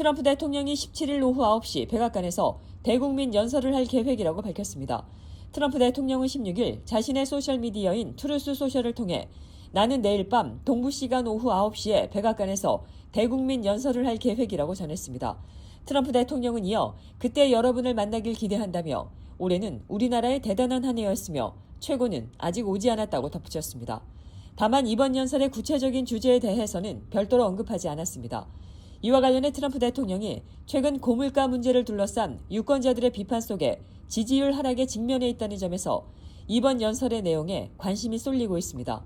트럼프 대통령이 17일 오후 9시 백악관에서 대국민 연설을 할 계획이라고 밝혔습니다. 트럼프 대통령은 16일 자신의 소셜미디어인 트루스 소셜을 통해 나는 내일 밤 동부시간 오후 9시에 백악관에서 대국민 연설을 할 계획이라고 전했습니다. 트럼프 대통령은 이어 그때 여러분을 만나길 기대한다며 올해는 우리나라의 대단한 한 해였으며 최고는 아직 오지 않았다고 덧붙였습니다. 다만 이번 연설의 구체적인 주제에 대해서는 별도로 언급하지 않았습니다. 이와 관련해 트럼프 대통령이 최근 고물가 문제를 둘러싼 유권자들의 비판 속에 지지율 하락에 직면해 있다는 점에서 이번 연설의 내용에 관심이 쏠리고 있습니다.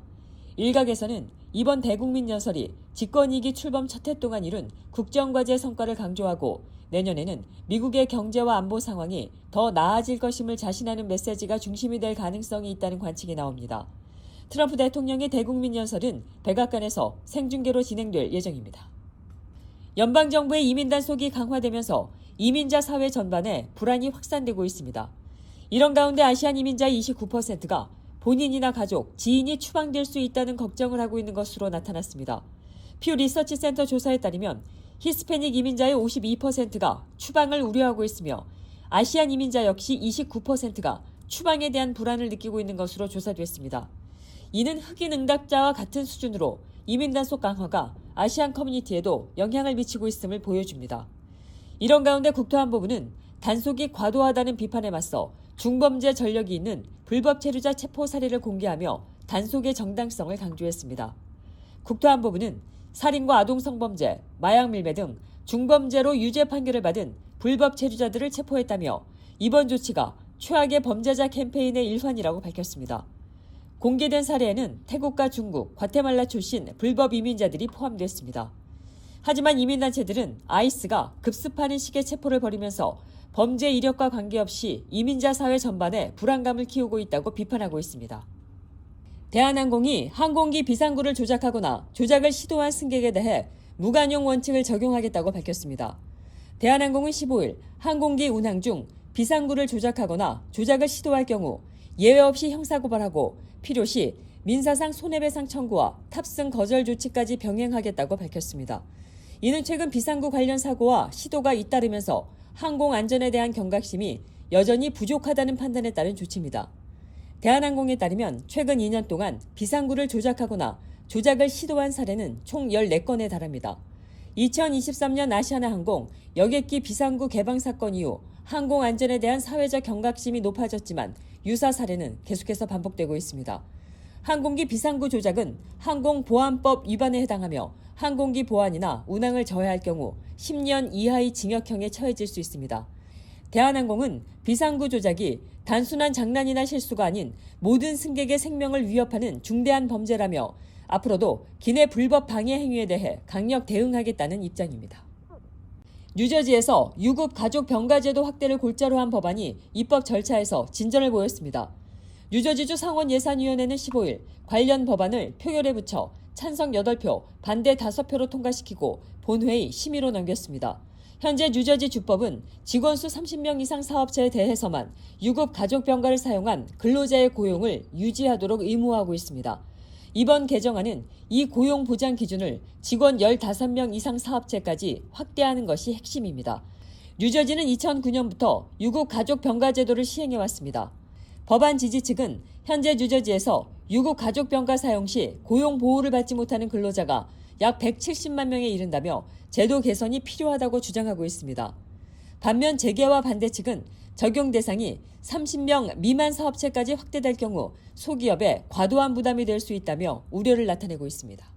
일각에서는 이번 대국민 연설이 집권 2기 출범 첫 해 동안 이룬 국정과제 성과를 강조하고 내년에는 미국의 경제와 안보 상황이 더 나아질 것임을 자신하는 메시지가 중심이 될 가능성이 있다는 관측이 나옵니다. 트럼프 대통령의 대국민 연설은 백악관에서 생중계로 진행될 예정입니다. 연방정부의 이민 단속이 강화되면서 이민자 사회 전반에 불안이 확산되고 있습니다. 이런 가운데 아시안 이민자의 29%가 본인이나 가족, 지인이 추방될 수 있다는 걱정을 하고 있는 것으로 나타났습니다. 퓨 리서치 센터 조사에 따르면 히스패닉 이민자의 52%가 추방을 우려하고 있으며 아시안 이민자 역시 29%가 추방에 대한 불안을 느끼고 있는 것으로 조사됐습니다. 이는 흑인 응답자와 같은 수준으로 이민 단속 강화가 아시안 커뮤니티에도 영향을 미치고 있음을 보여줍니다. 이런 가운데 국토안보부는 단속이 과도하다는 비판에 맞서 중범죄 전력이 있는 불법 체류자 체포 사례를 공개하며 단속의 정당성을 강조했습니다. 국토안보부는 살인과 아동성범죄, 마약 밀매 등 중범죄로 유죄 판결을 받은 불법 체류자들을 체포했다며 이번 조치가 최악의 범죄자 캠페인의 일환이라고 밝혔습니다. 공개된 사례에는 태국과 중국, 과테말라 출신 불법 이민자들이 포함됐습니다. 하지만 이민단체들은 아이스가 급습하는 식의 체포를 벌이면서 범죄 이력과 관계없이 이민자 사회 전반에 불안감을 키우고 있다고 비판하고 있습니다. 대한항공이 항공기 비상구를 조작하거나 조작을 시도한 승객에 대해 무관용 원칙을 적용하겠다고 밝혔습니다. 대한항공은 15일 항공기 운항 중 비상구를 조작하거나 조작을 시도할 경우 예외 없이 형사고발하고 필요시 민사상 손해배상 청구와 탑승 거절 조치까지 병행하겠다고 밝혔습니다. 이는 최근 비상구 관련 사고와 시도가 잇따르면서 항공 안전에 대한 경각심이 여전히 부족하다는 판단에 따른 조치입니다. 대한항공에 따르면 최근 2년 동안 비상구를 조작하거나 조작을 시도한 사례는 총 14건에 달합니다. 2023년 아시아나항공 여객기 비상구 개방 사건 이후 항공 안전에 대한 사회적 경각심이 높아졌지만 유사 사례는 계속해서 반복되고 있습니다. 항공기 비상구 조작은 항공보안법 위반에 해당하며 항공기 보안이나 운항을 저해할 경우 10년 이하의 징역형에 처해질 수 있습니다. 대한항공은 비상구 조작이 단순한 장난이나 실수가 아닌 모든 승객의 생명을 위협하는 중대한 범죄라며 앞으로도 기내 불법 방해 행위에 대해 강력 대응하겠다는 입장입니다. 뉴저지에서 유급 가족 병가제도 확대를 골자로 한 법안이 입법 절차에서 진전을 보였습니다. 뉴저지주 상원예산위원회는 15일 관련 법안을 표결에 붙여 찬성 8표, 반대 5표로 통과시키고 본회의 심의로 넘겼습니다. 현재 뉴저지 주법은 직원 수 30명 이상 사업체에 대해서만 유급 가족 병가를 사용한 근로자의 고용을 유지하도록 의무화하고 있습니다. 이번 개정안은 이 고용 보장 기준을 직원 15명 이상 사업체까지 확대하는 것이 핵심입니다. 뉴저지는 2009년부터 유급 가족 병가 제도를 시행해왔습니다. 법안 지지 측은 현재 뉴저지에서 유급 가족 병가 사용 시 고용 보호를 받지 못하는 근로자가 약 170만 명에 이른다며 제도 개선이 필요하다고 주장하고 있습니다. 반면 재계와 반대 측은 적용 대상이 30명 미만 사업체까지 확대될 경우 소기업에 과도한 부담이 될 수 있다며 우려를 나타내고 있습니다.